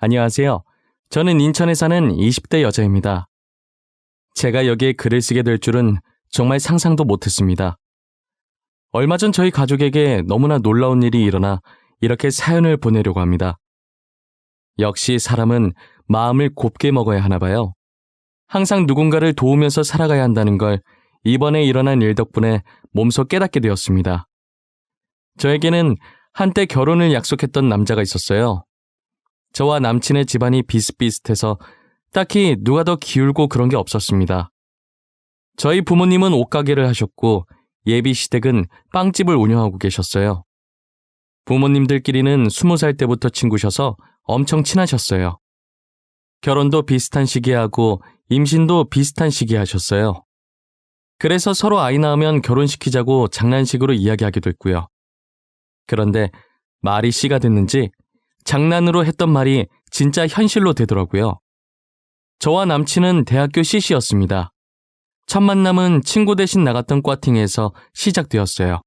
안녕하세요. 저는 인천에 사는 20대 여자입니다. 제가 여기에 글을 쓰게 될 줄은 정말 상상도 못했습니다. 얼마 전 저희 가족에게 너무나 놀라운 일이 일어나 이렇게 사연을 보내려고 합니다. 역시 사람은 마음을 곱게 먹어야 하나 봐요. 항상 누군가를 도우면서 살아가야 한다는 걸 이번에 일어난 일 덕분에 몸소 깨닫게 되었습니다. 저에게는 한때 결혼을 약속했던 남자가 있었어요. 저와 남친의 집안이 비슷비슷해서 딱히 누가 더 기울고 그런 게 없었습니다. 저희 부모님은 옷가게를 하셨고 예비 시댁은 빵집을 운영하고 계셨어요. 부모님들끼리는 20살 때부터 친구셔서 엄청 친하셨어요. 결혼도 비슷한 시기에 하고 임신도 비슷한 시기에 하셨어요. 그래서 서로 아이 낳으면 결혼시키자고 장난식으로 이야기하기도 했고요. 그런데 말이 씨가 됐는지 장난으로 했던 말이 진짜 현실로 되더라고요. 저와 남친은 대학교 CC였습니다. 첫 만남은 친구 대신 나갔던 과팅에서 시작되었어요.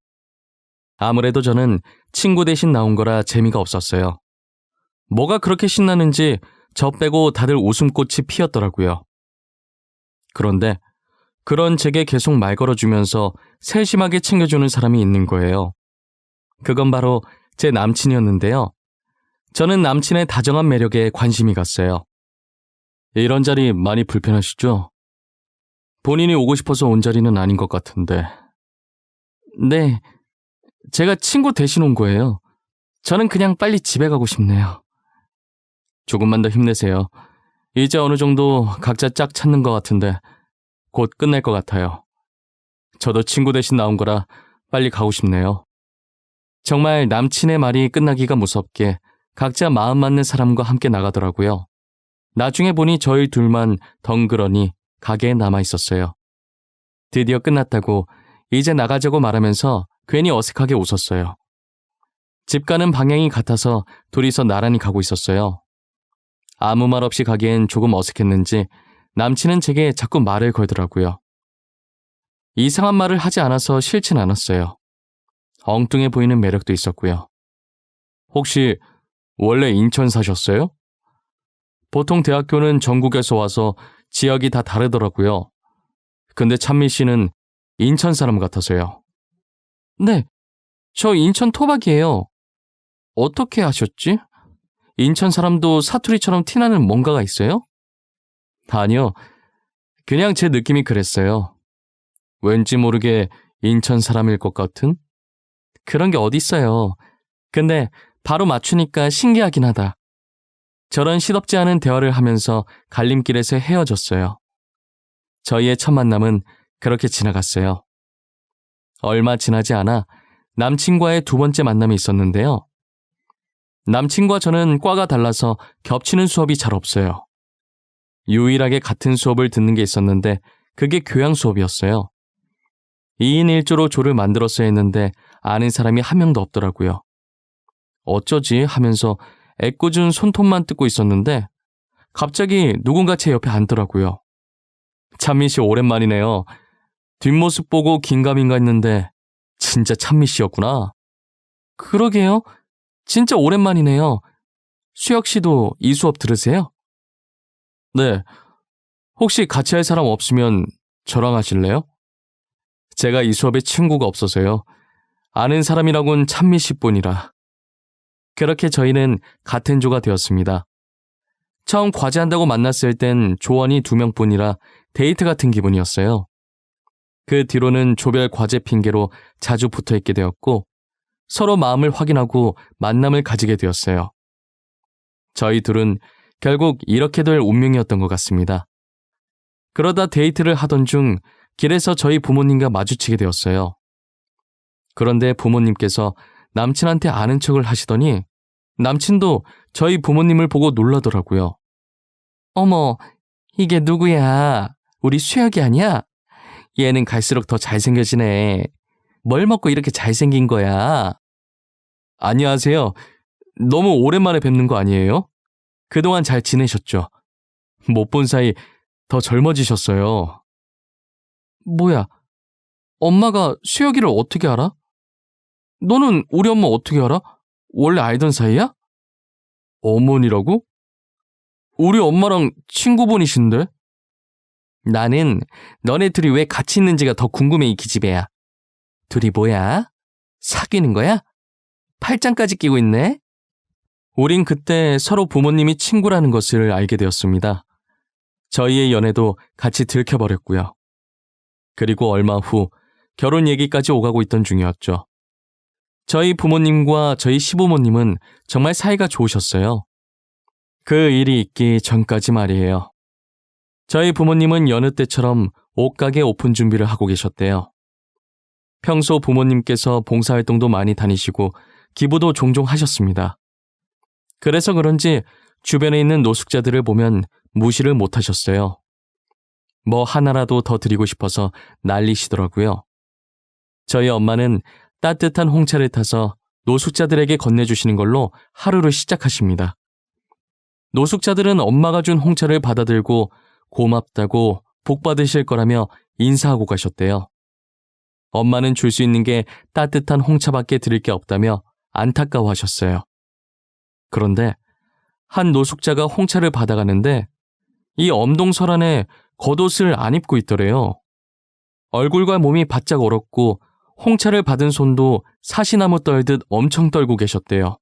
아무래도 저는 친구 대신 나온 거라 재미가 없었어요. 뭐가 그렇게 신나는지 저 빼고 다들 웃음꽃이 피었더라고요. 그런데 그런 제게 계속 말 걸어주면서 세심하게 챙겨주는 사람이 있는 거예요. 그건 바로 제 남친이었는데요. 저는 남친의 다정한 매력에 관심이 갔어요. 이런 자리 많이 불편하시죠? 본인이 오고 싶어서 온 자리는 아닌 것 같은데. 네, 제가 친구 대신 온 거예요. 저는 그냥 빨리 집에 가고 싶네요. 조금만 더 힘내세요. 이제 어느 정도 각자 짝 찾는 것 같은데 곧 끝날 것 같아요. 저도 친구 대신 나온 거라 빨리 가고 싶네요. 정말 남친의 말이 끝나기가 무섭게 각자 마음 맞는 사람과 함께 나가더라고요. 나중에 보니 저희 둘만 덩그러니 가게에 남아 있었어요. 드디어 끝났다고 이제 나가자고 말하면서 괜히 어색하게 웃었어요. 집 가는 방향이 같아서 둘이서 나란히 가고 있었어요. 아무 말 없이 가기엔 조금 어색했는지 남친은 제게 자꾸 말을 걸더라고요. 이상한 말을 하지 않아서 싫진 않았어요. 엉뚱해 보이는 매력도 있었고요. 혹시 원래 인천 사셨어요? 보통 대학교는 전국에서 와서 지역이 다 다르더라고요. 근데 찬미 씨는 인천 사람 같아서요. 네, 저 인천 토박이에요. 어떻게 하셨지? 인천 사람도 사투리처럼 티나는 뭔가가 있어요? 아니요, 그냥 제 느낌이 그랬어요. 왠지 모르게 인천 사람일 것 같은? 그런 게 어딨어요. 근데 바로 맞추니까 신기하긴 하다. 저런 시덥지 않은 대화를 하면서 갈림길에서 헤어졌어요. 저희의 첫 만남은 그렇게 지나갔어요. 얼마 지나지 않아 남친과의 두 번째 만남이 있었는데요. 남친과 저는 과가 달라서 겹치는 수업이 잘 없어요. 유일하게 같은 수업을 듣는 게 있었는데 그게 교양 수업이었어요. 2인 1조로 조를 만들었어야 했는데 아는 사람이 한 명도 없더라고요. 어쩌지 하면서 애꿎은 손톱만 뜯고 있었는데 갑자기 누군가 제 옆에 앉더라고요. 찬미 씨 오랜만이네요. 뒷모습 보고 긴가민가 했는데 진짜 찬미 씨였구나. 그러게요. 진짜 오랜만이네요. 수혁 씨도 이 수업 들으세요? 네. 혹시 같이 할 사람 없으면 저랑 하실래요? 제가 이 수업에 친구가 없어서요. 아는 사람이라곤 찬미 씨뿐이라. 그렇게 저희는 같은 조가 되었습니다. 처음 과제한다고 만났을 땐 조원이 2명뿐이라 데이트 같은 기분이었어요. 그 뒤로는 조별 과제 핑계로 자주 붙어있게 되었고 서로 마음을 확인하고 만남을 가지게 되었어요. 저희 둘은 결국 이렇게 될 운명이었던 것 같습니다. 그러다 데이트를 하던 중 길에서 저희 부모님과 마주치게 되었어요. 그런데 부모님께서 남친한테 아는 척을 하시더니 남친도 저희 부모님을 보고 놀라더라고요. 어머, 이게 누구야? 우리 수혁이 아니야? 얘는 갈수록 더 잘생겨지네. 뭘 먹고 이렇게 잘생긴 거야? 안녕하세요. 너무 오랜만에 뵙는 거 아니에요? 그동안 잘 지내셨죠? 못 본 사이 더 젊어지셨어요. 뭐야, 엄마가 수혁이를 어떻게 알아? 너는 우리 엄마 어떻게 알아? 원래 알던 사이야? 어머니라고? 우리 엄마랑 친구분이신데? 나는 너네 둘이 왜 같이 있는지가 더 궁금해, 이 기집애야. 둘이 뭐야? 사귀는 거야? 팔짱까지 끼고 있네? 우린 그때 서로 부모님이 친구라는 것을 알게 되었습니다. 저희의 연애도 같이 들켜버렸고요. 그리고 얼마 후 결혼 얘기까지 오가고 있던 중이었죠. 저희 부모님과 저희 시부모님은 정말 사이가 좋으셨어요. 그 일이 있기 전까지 말이에요. 저희 부모님은 여느 때처럼 옷가게 오픈 준비를 하고 계셨대요. 평소 부모님께서 봉사활동도 많이 다니시고 기부도 종종 하셨습니다. 그래서 그런지 주변에 있는 노숙자들을 보면 무시를 못하셨어요. 뭐 하나라도 더 드리고 싶어서 난리시더라고요. 저희 엄마는 따뜻한 홍차를 타서 노숙자들에게 건네주시는 걸로 하루를 시작하십니다. 노숙자들은 엄마가 준 홍차를 받아들고 고맙다고 복 받으실 거라며 인사하고 가셨대요. 엄마는 줄 수 있는 게 따뜻한 홍차밖에 드릴 게 없다며 안타까워하셨어요. 그런데 한 노숙자가 홍차를 받아가는데 이 엄동설 안에 겉옷을 안 입고 있더래요. 얼굴과 몸이 바짝 얼었고 홍차를 받은 손도 사시나무 떨듯 엄청 떨고 계셨대요.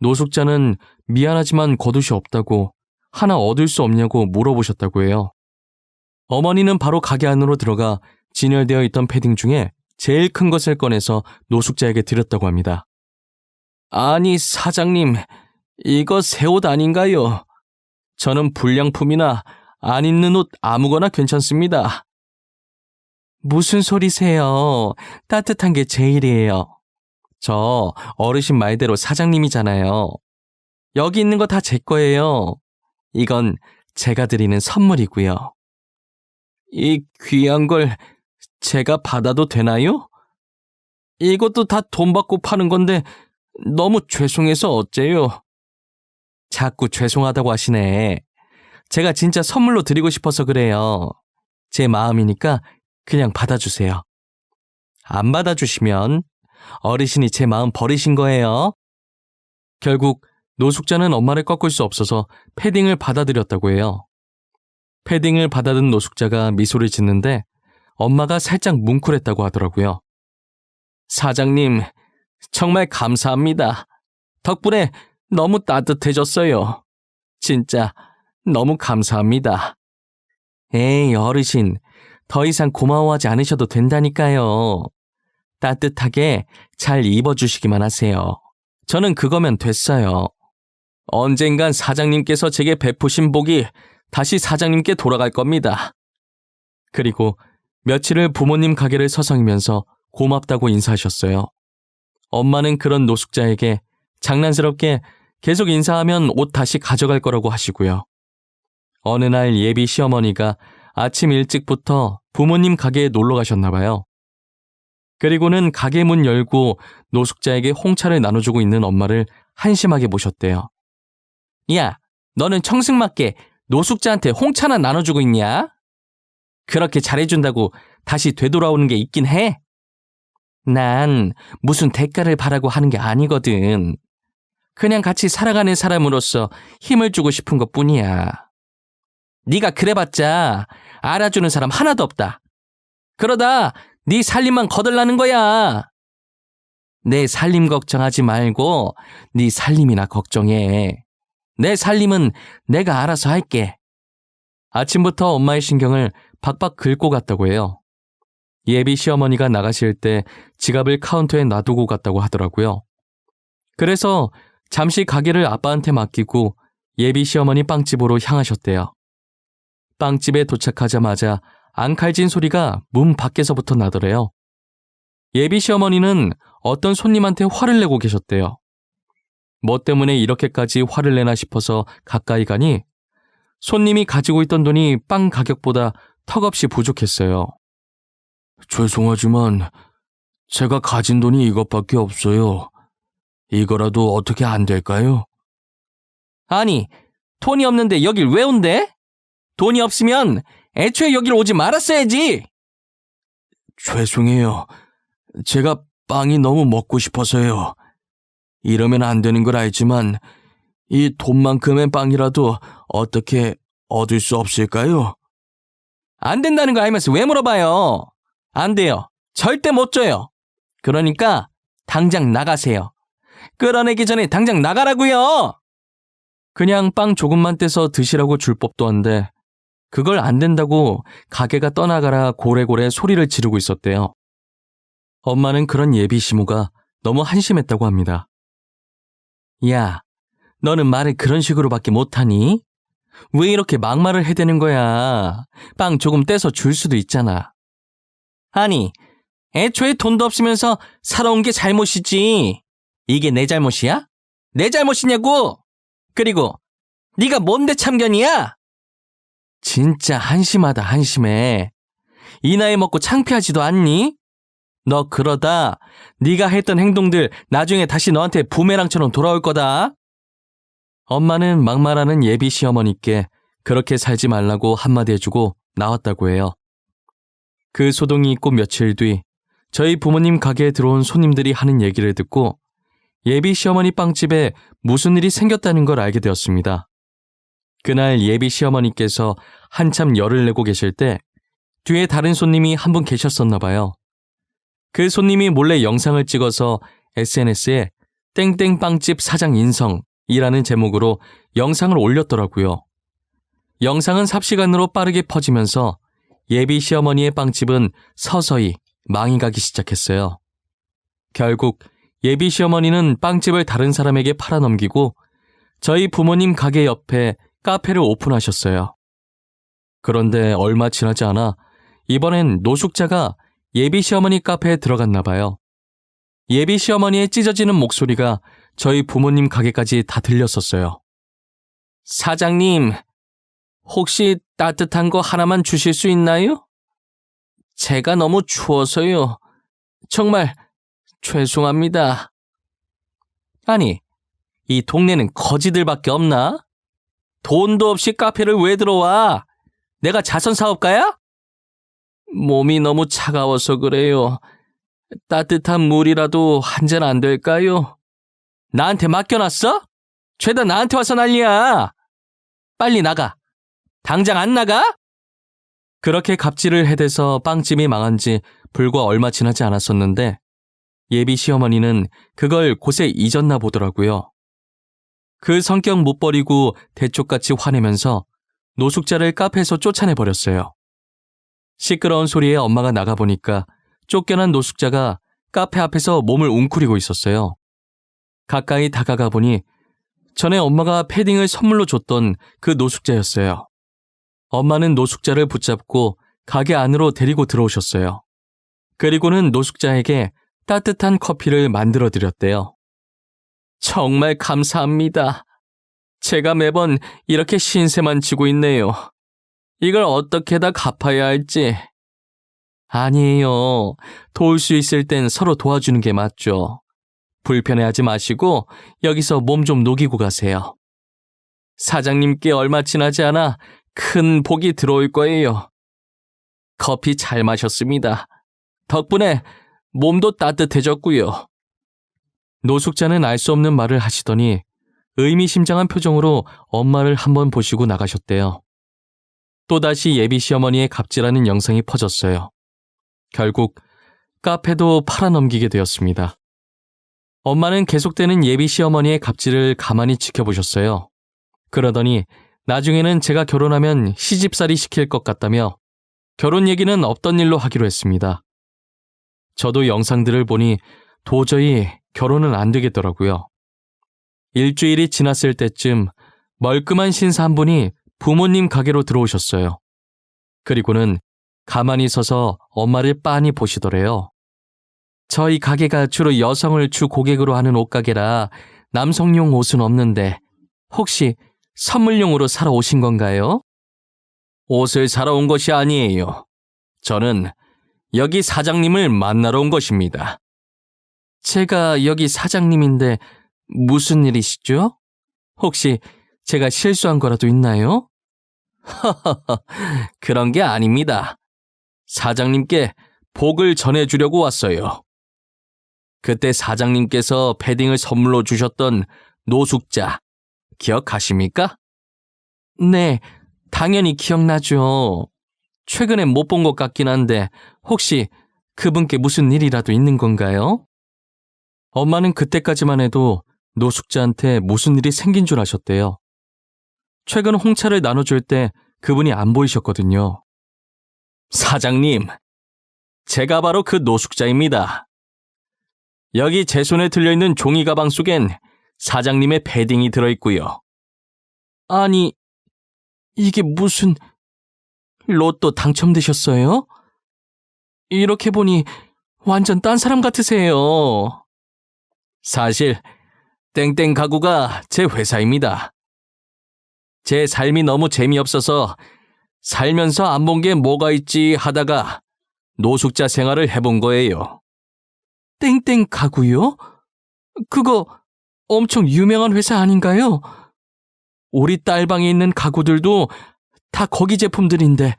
노숙자는 미안하지만 겉옷이 없다고 하나 얻을 수 없냐고 물어보셨다고 해요. 어머니는 바로 가게 안으로 들어가 진열되어 있던 패딩 중에 제일 큰 것을 꺼내서 노숙자에게 드렸다고 합니다. 아니 사장님, 이거 새 옷 아닌가요? 저는 불량품이나 안 입는 옷 아무거나 괜찮습니다. 무슨 소리세요? 따뜻한 게 제일이에요. 저 어르신 말대로 사장님이잖아요. 여기 있는 거 다 제 거예요. 이건 제가 드리는 선물이고요. 이 귀한 걸 제가 받아도 되나요? 이것도 다 돈 받고 파는 건데 너무 죄송해서 어째요? 자꾸 죄송하다고 하시네. 제가 진짜 선물로 드리고 싶어서 그래요. 제 마음이니까 그냥 받아주세요. 안 받아주시면 어르신이 제 마음 버리신 거예요. 결국 노숙자는 엄마를 꺾을 수 없어서 패딩을 받아들였다고 해요. 패딩을 받아든 노숙자가 미소를 짓는데 엄마가 살짝 뭉클했다고 하더라고요. 사장님, 정말 감사합니다. 덕분에 너무 따뜻해졌어요. 진짜 너무 감사합니다. 에이, 어르신, 더 이상 고마워하지 않으셔도 된다니까요. 따뜻하게 잘 입어주시기만 하세요. 저는 그거면 됐어요. 언젠간 사장님께서 제게 베푸신 복이 다시 사장님께 돌아갈 겁니다. 그리고 며칠을 부모님 가게를 서성이면서 고맙다고 인사하셨어요. 엄마는 그런 노숙자에게 장난스럽게 계속 인사하면 옷 다시 가져갈 거라고 하시고요. 어느 날 예비 시어머니가 아침 일찍부터 부모님 가게에 놀러 가셨나 봐요. 그리고는 가게 문 열고 노숙자에게 홍차를 나눠주고 있는 엄마를 한심하게 보셨대요. 야, 너는 청승맞게 노숙자한테 홍차나 나눠주고 있냐? 그렇게 잘해준다고 다시 되돌아오는 게 있긴 해? 난 무슨 대가를 바라고 하는 게 아니거든. 그냥 같이 살아가는 사람으로서 힘을 주고 싶은 것뿐이야. 네가 그래봤자 알아주는 사람 하나도 없다. 그러다 네 살림만 거덜나는 거야. 내 살림 걱정하지 말고 네 살림이나 걱정해. 내 살림은 내가 알아서 할게. 아침부터 엄마의 신경을 박박 긁고 갔다고 해요. 예비 시어머니가 나가실 때 지갑을 카운터에 놔두고 갔다고 하더라고요. 그래서 잠시 가게를 아빠한테 맡기고 예비 시어머니 빵집으로 향하셨대요. 빵집에 도착하자마자 앙칼진 소리가 문 밖에서부터 나더래요. 예비 시어머니는 어떤 손님한테 화를 내고 계셨대요. 뭐 때문에 이렇게까지 화를 내나 싶어서 가까이 가니 손님이 가지고 있던 돈이 빵 가격보다 턱없이 부족했어요. 죄송하지만 제가 가진 돈이 이것밖에 없어요. 이거라도 어떻게 안 될까요? 아니, 돈이 없는데 여길 왜 온대? 돈이 없으면 애초에 여길 오지 말았어야지. 죄송해요. 제가 빵이 너무 먹고 싶어서요. 이러면 안 되는 걸 알지만 이 돈만큼의 빵이라도 어떻게 얻을 수 없을까요? 안 된다는 거 알면서 왜 물어봐요? 안 돼요. 절대 못 줘요. 그러니까 당장 나가세요. 끌어내기 전에 당장 나가라고요. 그냥 빵 조금만 떼서 드시라고 줄 법도 한데 그걸 안 된다고 가게가 떠나가라 고래고래 소리를 지르고 있었대요. 엄마는 그런 예비 시모가 너무 한심했다고 합니다. 야, 너는 말을 그런 식으로밖에 못하니? 왜 이렇게 막말을 해대는 거야? 빵 조금 떼서 줄 수도 있잖아. 아니, 애초에 돈도 없으면서 살아온 게 잘못이지. 이게 내 잘못이야? 내 잘못이냐고? 그리고 네가 뭔데 참견이야? 진짜 한심하다 한심해. 이 나이 먹고 창피하지도 않니? 너 그러다 네가 했던 행동들 나중에 다시 너한테 부메랑처럼 돌아올 거다. 엄마는 막말하는 예비 시어머니께 그렇게 살지 말라고 한마디 해주고 나왔다고 해요. 그 소동이 있고 며칠 뒤 저희 부모님 가게에 들어온 손님들이 하는 얘기를 듣고 예비 시어머니 빵집에 무슨 일이 생겼다는 걸 알게 되었습니다. 그날 예비 시어머니께서 한참 열을 내고 계실 때 뒤에 다른 손님이 한 분 계셨었나 봐요. 그 손님이 몰래 영상을 찍어서 SNS에 땡땡 빵집 사장 인성이라는 제목으로 영상을 올렸더라고요. 영상은 삽시간으로 빠르게 퍼지면서 예비 시어머니의 빵집은 서서히 망이 가기 시작했어요. 결국 예비 시어머니는 빵집을 다른 사람에게 팔아넘기고 저희 부모님 가게 옆에 카페를 오픈하셨어요. 그런데 얼마 지나지 않아 이번엔 노숙자가 예비 시어머니 카페에 들어갔나 봐요. 예비 시어머니의 찢어지는 목소리가 저희 부모님 가게까지 다 들렸었어요. 사장님, 혹시 따뜻한 거 하나만 주실 수 있나요? 제가 너무 추워서요. 정말 죄송합니다. 아니, 이 동네는 거지들밖에 없나? 돈도 없이 카페를 왜 들어와? 내가 자선사업가야? 몸이 너무 차가워서 그래요. 따뜻한 물이라도 한 잔 안 될까요? 나한테 맡겨놨어? 죄다 나한테 와서 난리야. 빨리 나가. 당장 안 나가? 그렇게 갑질을 해대서 빵집이 망한 지 불과 얼마 지나지 않았었는데 예비 시어머니는 그걸 곳에 잊었나 보더라고요. 그 성격 못 버리고 대쪽같이 화내면서 노숙자를 카페에서 쫓아내버렸어요. 시끄러운 소리에 엄마가 나가보니까 쫓겨난 노숙자가 카페 앞에서 몸을 웅크리고 있었어요. 가까이 다가가 보니 전에 엄마가 패딩을 선물로 줬던 그 노숙자였어요. 엄마는 노숙자를 붙잡고 가게 안으로 데리고 들어오셨어요. 그리고는 노숙자에게 따뜻한 커피를 만들어 드렸대요. 정말 감사합니다. 제가 매번 이렇게 신세만 지고 있네요. 이걸 어떻게 다 갚아야 할지. 아니에요. 도울 수 있을 땐 서로 도와주는 게 맞죠. 불편해하지 마시고 여기서 몸 좀 녹이고 가세요. 사장님께 얼마 지나지 않아 큰 복이 들어올 거예요. 커피 잘 마셨습니다. 덕분에 몸도 따뜻해졌고요. 노숙자는 알 수 없는 말을 하시더니 의미심장한 표정으로 엄마를 한번 보시고 나가셨대요. 또다시 예비 시어머니의 갑질하는 영상이 퍼졌어요. 결국 카페도 팔아넘기게 되었습니다. 엄마는 계속되는 예비 시어머니의 갑질을 가만히 지켜보셨어요. 그러더니 나중에는 제가 결혼하면 시집살이 시킬 것 같다며 결혼 얘기는 없던 일로 하기로 했습니다. 저도 영상들을 보니 도저히 결혼은 안 되겠더라고요. 일주일이 지났을 때쯤 멀끔한 신사 한 분이 부모님 가게로 들어오셨어요. 그리고는 가만히 서서 엄마를 빤히 보시더래요. 저희 가게가 주로 여성을 주 고객으로 하는 옷가게라 남성용 옷은 없는데 혹시 선물용으로 사러 오신 건가요? 옷을 사러 온 것이 아니에요. 저는 여기 사장님을 만나러 온 것입니다. 제가 여기 사장님인데 무슨 일이시죠? 혹시 제가 실수한 거라도 있나요? 그런 게 아닙니다. 사장님께 복을 전해주려고 왔어요. 그때 사장님께서 패딩을 선물로 주셨던 노숙자, 기억하십니까? 네, 당연히 기억나죠. 최근에 못 본 것 같긴 한데 혹시 그분께 무슨 일이라도 있는 건가요? 엄마는 그때까지만 해도 노숙자한테 무슨 일이 생긴 줄 아셨대요. 최근 홍차를 나눠줄 때 그분이 안 보이셨거든요. 사장님, 제가 바로 그 노숙자입니다. 여기 제 손에 들려있는 종이 가방 속엔 사장님의 패딩이 들어있고요. 아니, 이게 무슨 로또 당첨되셨어요? 이렇게 보니 완전 딴 사람 같으세요. 사실 땡땡 가구가 제 회사입니다. 제 삶이 너무 재미없어서 살면서 안 본 게 뭐가 있지 하다가 노숙자 생활을 해본 거예요. 땡땡 가구요? 그거 엄청 유명한 회사 아닌가요? 우리 딸방에 있는 가구들도 다 거기 제품들인데.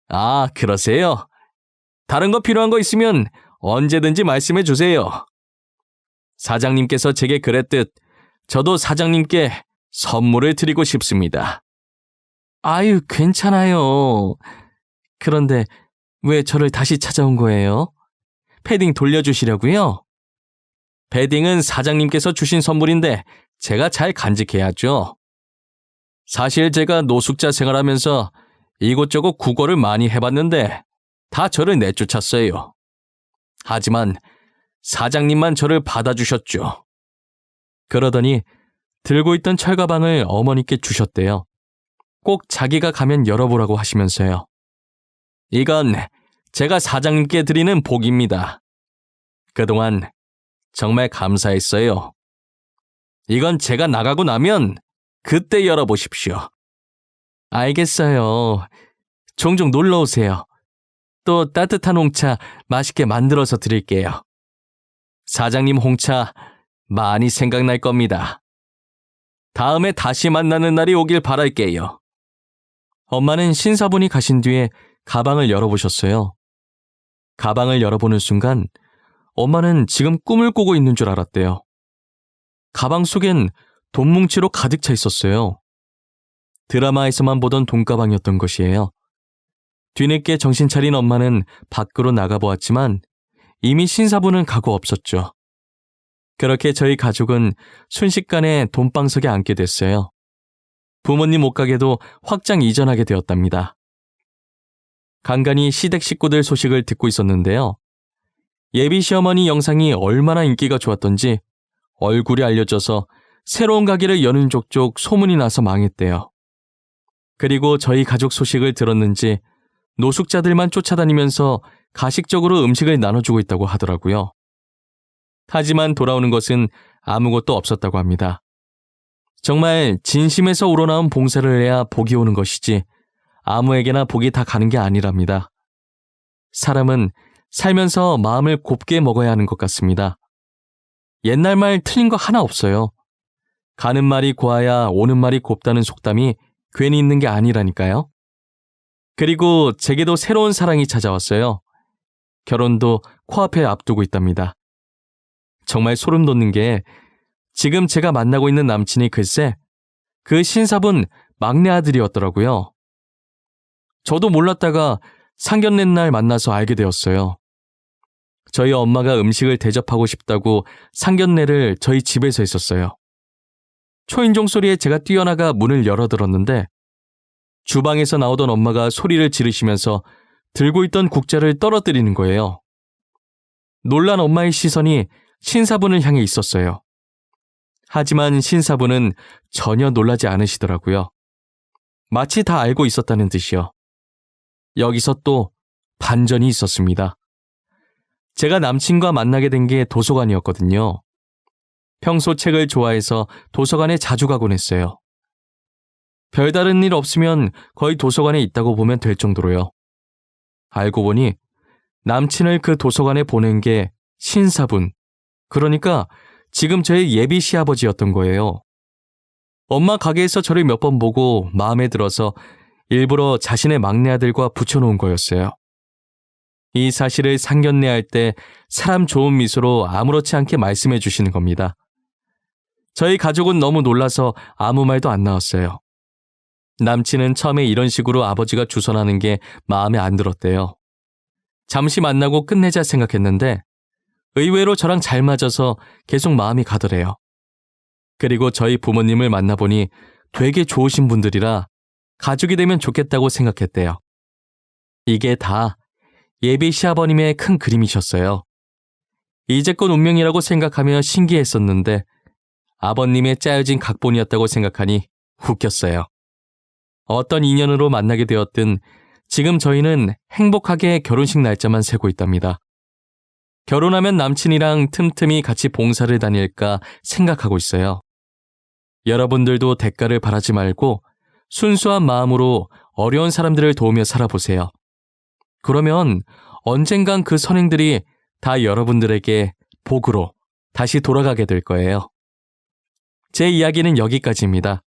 아, 그러세요? 다른 거 필요한 거 있으면 언제든지 말씀해 주세요. 사장님께서 제게 그랬듯 저도 사장님께 선물을 드리고 싶습니다. 아유, 괜찮아요. 그런데 왜 저를 다시 찾아온 거예요? 패딩 돌려주시려고요? 패딩은 사장님께서 주신 선물인데 제가 잘 간직해야죠. 사실 제가 노숙자 생활하면서 이곳저곳 구걸을 많이 해봤는데 다 저를 내쫓았어요. 하지만 사장님만 저를 받아주셨죠. 그러더니 들고 있던 철가방을 어머니께 주셨대요. 꼭 자기가 가면 열어보라고 하시면서요. 이건 제가 사장님께 드리는 복입니다. 그동안 정말 감사했어요. 이건 제가 나가고 나면 그때 열어보십시오. 알겠어요. 종종 놀러 오세요. 또 따뜻한 홍차 맛있게 만들어서 드릴게요. 사장님 홍차 많이 생각날 겁니다. 다음에 다시 만나는 날이 오길 바랄게요. 엄마는 신사분이 가신 뒤에 가방을 열어보셨어요. 가방을 열어보는 순간 엄마는 지금 꿈을 꾸고 있는 줄 알았대요. 가방 속엔 돈뭉치로 가득 차 있었어요. 드라마에서만 보던 돈가방이었던 것이에요. 뒤늦게 정신 차린 엄마는 밖으로 나가보았지만 이미 신사분은 가고 없었죠. 그렇게 저희 가족은 순식간에 돈방석에 앉게 됐어요. 부모님 옷가게도 확장 이전하게 되었답니다. 간간히 시댁 식구들 소식을 듣고 있었는데요. 예비 시어머니 영상이 얼마나 인기가 좋았던지 얼굴이 알려져서 새로운 가게를 여는 족족 소문이 나서 망했대요. 그리고 저희 가족 소식을 들었는지 노숙자들만 쫓아다니면서 가식적으로 음식을 나눠주고 있다고 하더라고요. 하지만 돌아오는 것은 아무것도 없었다고 합니다. 정말 진심에서 우러나온 봉사를 해야 복이 오는 것이지 아무에게나 복이 다 가는 게 아니랍니다. 사람은 살면서 마음을 곱게 먹어야 하는 것 같습니다. 옛날 말 틀린 거 하나 없어요. 가는 말이 고와야 오는 말이 곱다는 속담이 괜히 있는 게 아니라니까요. 그리고 제게도 새로운 사랑이 찾아왔어요. 결혼도 코앞에 앞두고 있답니다. 정말 소름 돋는 게 지금 제가 만나고 있는 남친이 글쎄 그 신사분 막내 아들이었더라고요. 저도 몰랐다가 상견례 날 만나서 알게 되었어요. 저희 엄마가 음식을 대접하고 싶다고 상견례를 저희 집에서 했었어요. 초인종 소리에 제가 뛰어나가 문을 열어들었는데 주방에서 나오던 엄마가 소리를 지르시면서 들고 있던 국자를 떨어뜨리는 거예요. 놀란 엄마의 시선이 신사분을 향해 있었어요. 하지만 신사분은 전혀 놀라지 않으시더라고요. 마치 다 알고 있었다는 듯이요. 여기서 또 반전이 있었습니다. 제가 남친과 만나게 된 게 도서관이었거든요. 평소 책을 좋아해서 도서관에 자주 가곤 했어요. 별다른 일 없으면 거의 도서관에 있다고 보면 될 정도로요. 알고 보니 남친을 그 도서관에 보낸 게 신사분, 그러니까 지금 저의 예비 시아버지였던 거예요. 엄마 가게에서 저를 몇 번 보고 마음에 들어서 일부러 자신의 막내 아들과 붙여놓은 거였어요. 이 사실을 상견례할 때 사람 좋은 미소로 아무렇지 않게 말씀해 주시는 겁니다. 저희 가족은 너무 놀라서 아무 말도 안 나왔어요. 남친은 처음에 이런 식으로 아버지가 주선하는 게 마음에 안 들었대요. 잠시 만나고 끝내자 생각했는데 의외로 저랑 잘 맞아서 계속 마음이 가더래요. 그리고 저희 부모님을 만나보니 되게 좋으신 분들이라 가족이 되면 좋겠다고 생각했대요. 이게 다 예비 시아버님의 큰 그림이셨어요. 이제껏 운명이라고 생각하며 신기했었는데 아버님의 짜여진 각본이었다고 생각하니 웃겼어요. 어떤 인연으로 만나게 되었든 지금 저희는 행복하게 결혼식 날짜만 세고 있답니다. 결혼하면 남친이랑 틈틈이 같이 봉사를 다닐까 생각하고 있어요. 여러분들도 대가를 바라지 말고 순수한 마음으로 어려운 사람들을 도우며 살아보세요. 그러면 언젠간 그 선행들이 다 여러분들에게 복으로 다시 돌아가게 될 거예요. 제 이야기는 여기까지입니다.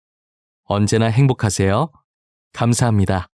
언제나 행복하세요. 감사합니다.